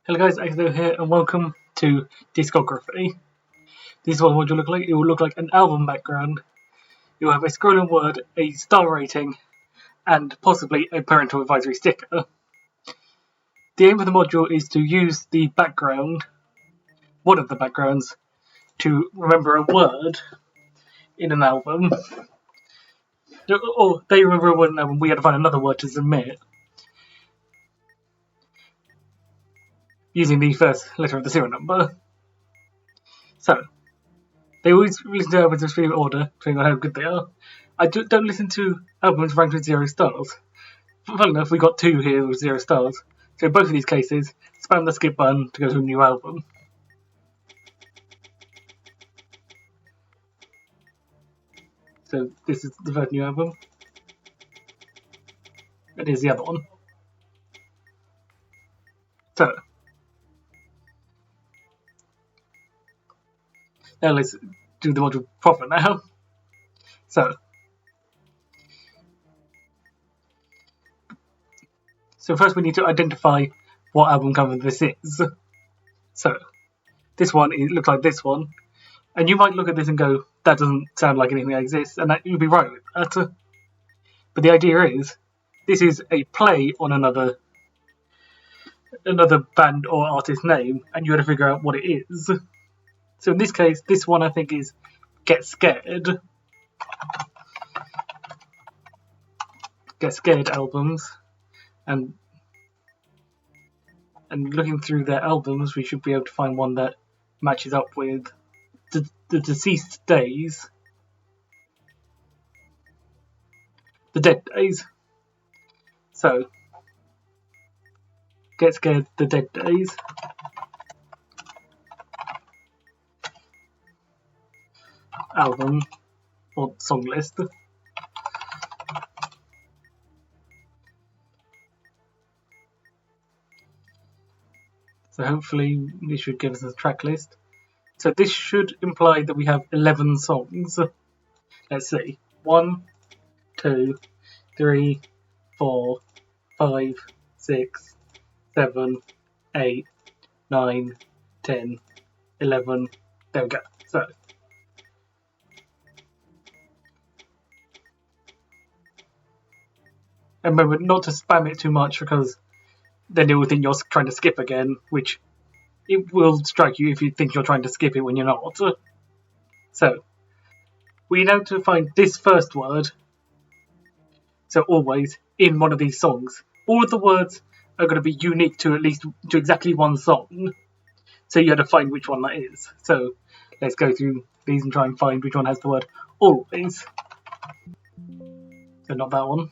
Hello guys, Axel here and welcome to Discography. This is what it will look like. It will look like an album background. It will have a scrolling word, a star rating, and possibly a parental advisory sticker. The aim of the module is to use the background, one of the backgrounds, to remember a word in an album. Or they remember a word in an album, we had to find another word to submit. Using the first letter of the serial number. So, they always listen to albums in specific order, depending on how good they are. I don't listen to albums ranked with 0 stars. Funnily enough, we got 2 here with 0 stars. So in both of these cases, spam the skip button to go to a new album. So this is the first new album. And here's the other one. So, now let's do the module proper now. So first we need to identify what album cover this is. So this one, it looks like this one. And you might look at this and go, that doesn't sound like anything that exists, and that you'd be right with that. But the idea is, this is a play on another band or artist name, and you got to figure out what it is. So in this case, this one I think is Get Scared. Get Scared albums. And looking through their albums, we should be able to find one that matches up with the deceased days. The dead days. So, Get Scared, the dead days. Album or song list. So hopefully this should give us a track list. So this should imply that we have 11 songs. Let's see. 1, 2, 3, 4, 5, 6, 7, 8, 9, 10, 11. There we go. So and remember not to spam it too much because then it will think you're trying to skip again, which it will strike you if you think you're trying to skip it when you're not. So, we know to find this first word, so always, in one of these songs. All of the words are going to be unique to exactly one song, so you have to find which one that is. So, let's go through these and try and find which one has the word always. So not that one.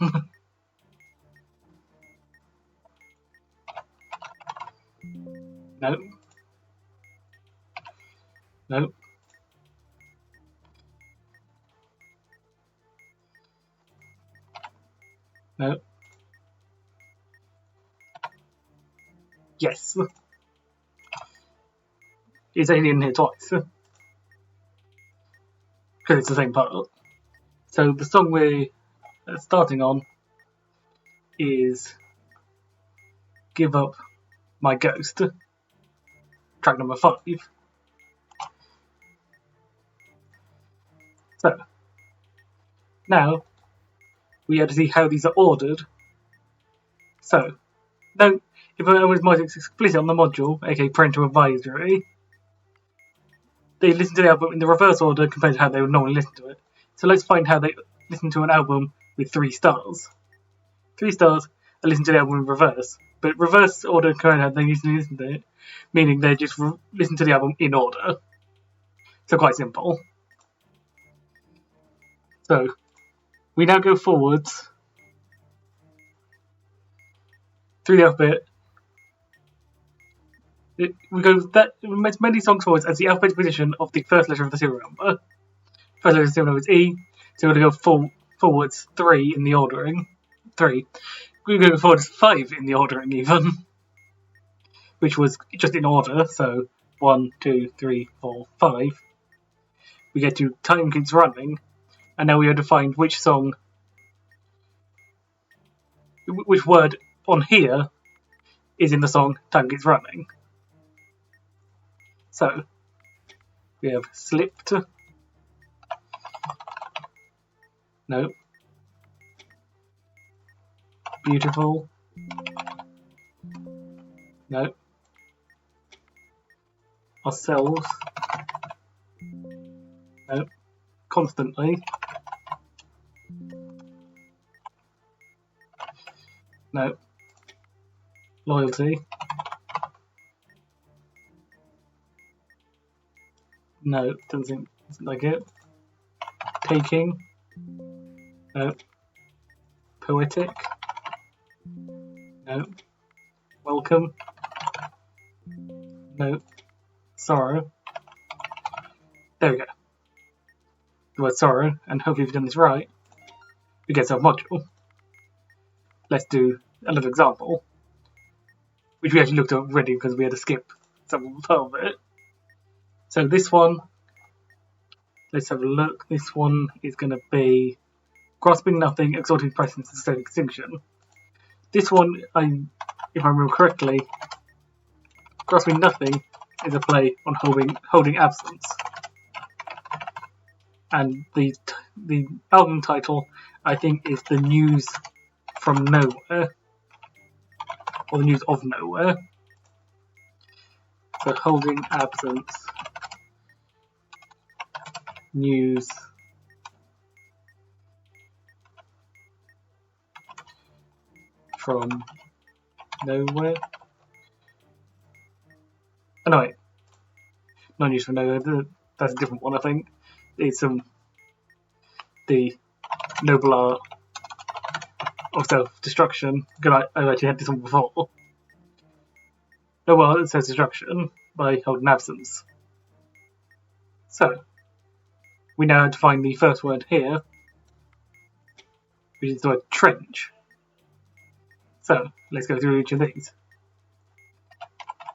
No. No. No. Yes. It's only in here twice. Because it's the same part. So the song we're starting on is Give Up My Ghost. Track number 5. So, now we have to see how these are ordered. So, note, if I was more explicit on the module, aka parental advisory, they listen to the album in the reverse order compared to how they would normally listen to it. So let's find how they listen to an album with 3 stars. 3 stars are listen to the album in reverse. But reverse order compared to how they usually listen to it, meaning they just listen to the album in order. So quite simple. So, we now go forwards through the alphabet. We go as many songs forwards as the alphabet position of the first letter of the serial number. First letter of the serial number is E, so we're going to go forwards 3 in the ordering. 3. We're going to go forwards 5 in the ordering even. Which was just in order, so 1, 2, 3, 4, 5. We get to Time Keeps Running, and now we have to find which song, which word on here is in the song Time Keeps Running. So we have slipped. No. Beautiful. No. Ourselves. No. Constantly. No. Loyalty. No, doesn't like it. Taking. No. Poetic. No. Welcome. No. Sorrow. There we go. The word sorrow, and hopefully we've done this right, we get our module. Let's do another example, which we actually looked at already because we had to skip some part of it. So this one, let's have a look. This one is going to be grasping nothing, exalting presence, and stone extinction. This one, if I remember correctly, grasping nothing is a play on holding absence. And the album title, I think, is The News from Nowhere, or The News of Nowhere. So holding absence, news from nowhere. Oh no, wait, no news from nowhere. That's a different one, I think. It's the noble art of self-destruction. I've actually had this one before. Noble art of self-destruction by holding absence. So we now have to find the first word here, which is the word trench. So let's go through each of these.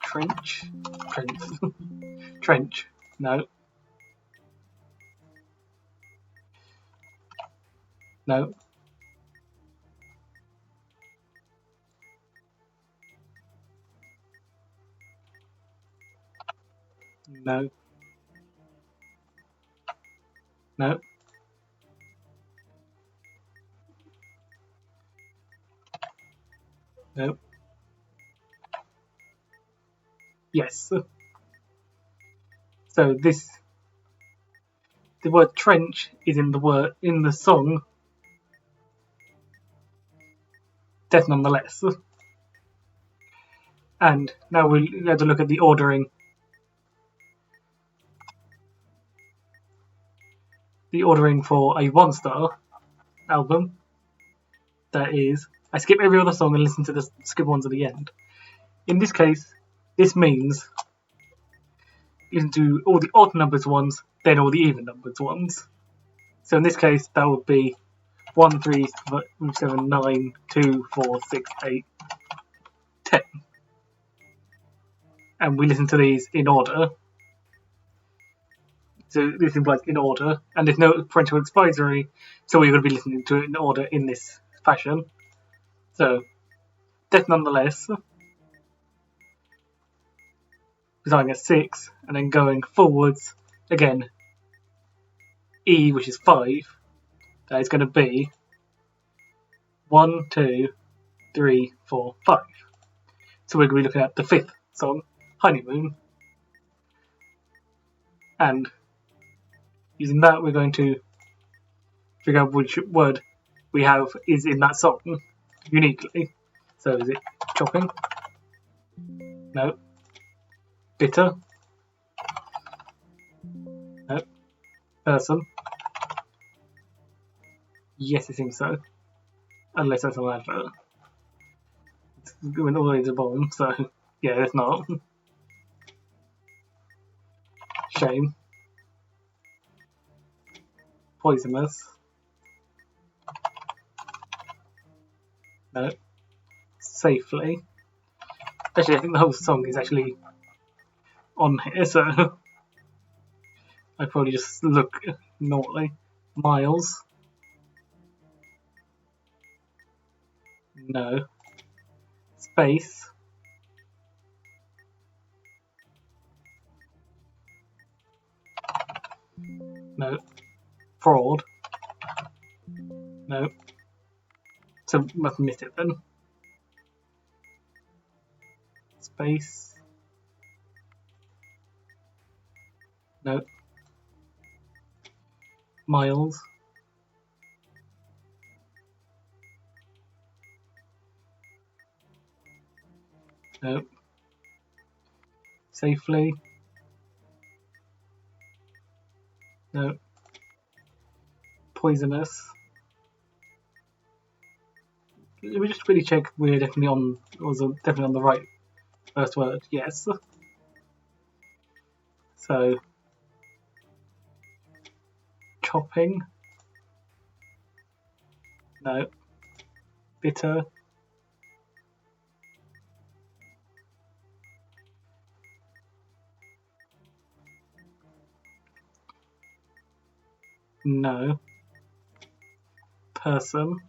Trench. Trench. No. No. No. No. No. Yes. So the word trench is in the song Death Nonetheless. And now we have to look at the ordering. The ordering for a 1-star album. That is, I skip every other song and listen to the skip ones at the end. In this case, this means listen to all the odd numbers ones, then all the even numbers ones. So in this case, that would be 1, 3, 5, 7, 9, 2, 4, 6, 8, 10. And we listen to these in order. So this implies in order, and there's no parental advisory, so we're going to be listening to it in order in this fashion. So, Death Nonetheless, starting at 6, and then going forwards, again, E, which is 5, that is going to be 1, 2, 3, 4, 5. So we're going to be looking at the 5th song, Honeymoon, and using that we're going to figure out which word we have is in that song uniquely. So is it chopping? No. Bitter? No. Person? Yes, it seems so. Unless that's an advert. It's going all the way to the bottom, so yeah, it's not. Shame. Poisonous? No. Safely? Actually, I think the whole song is actually on here, so I probably just look normally. Miles? No. Space? No. Fraud. No. So must miss it then. Space. No. Miles. No. Safely. No. Poisonous. Let me just really check we're definitely on, definitely on the right first word. Yes. So, chopping. No. Bitter. No. Person.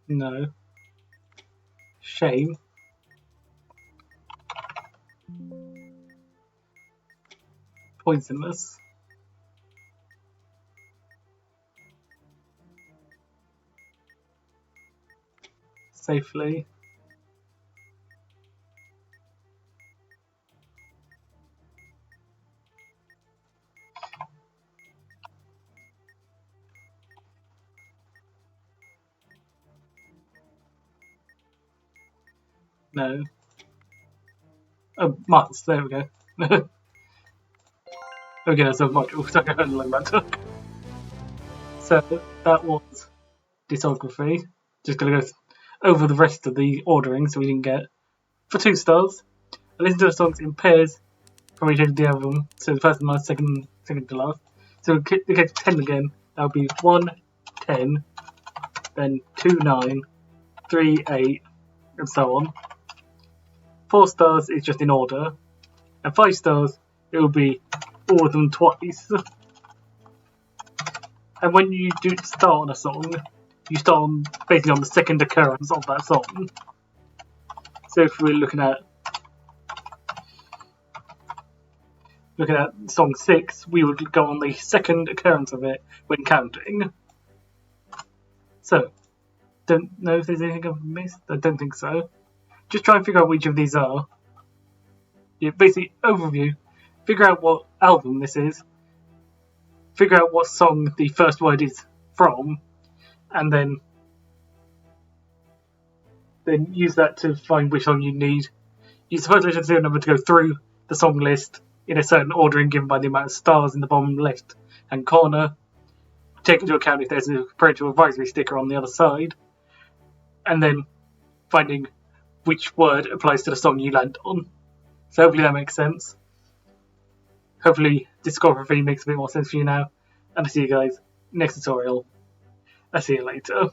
No. Shame. Poisonous. Safely. No. Oh, Miles. There we go. Okay, that's a module. So I can learn that took. So that was Discography. Just gonna go over the rest of the ordering so we didn't get. For 2 stars, I listened to the songs in pairs from each of the album. So the first and last, second to last. So we get 10 again. That would be 1, 10, then 2, 9, 3, 8, and so on. 4 stars is just in order. And 5 stars, it will be all of them twice. And when you do start on a song, you start on basically on the second occurrence of that song. So if we're looking at song 6, we would go on the second occurrence of it when counting. So, don't know if there's anything I've missed. I don't think so. Just try and figure out which of these are. Yeah, basically, overview. Figure out what album this is. Figure out what song the first word is from. And then use that to find which song you need. You suppose should do number to go through the song list in a certain ordering given by the amount of stars in the bottom left hand corner. Take into account if there's a parental advisory sticker on the other side. And then finding which word applies to the song you land on. So hopefully that makes sense. Hopefully Discography makes a bit more sense for you now. And I'll see you guys next tutorial. I'll see you later.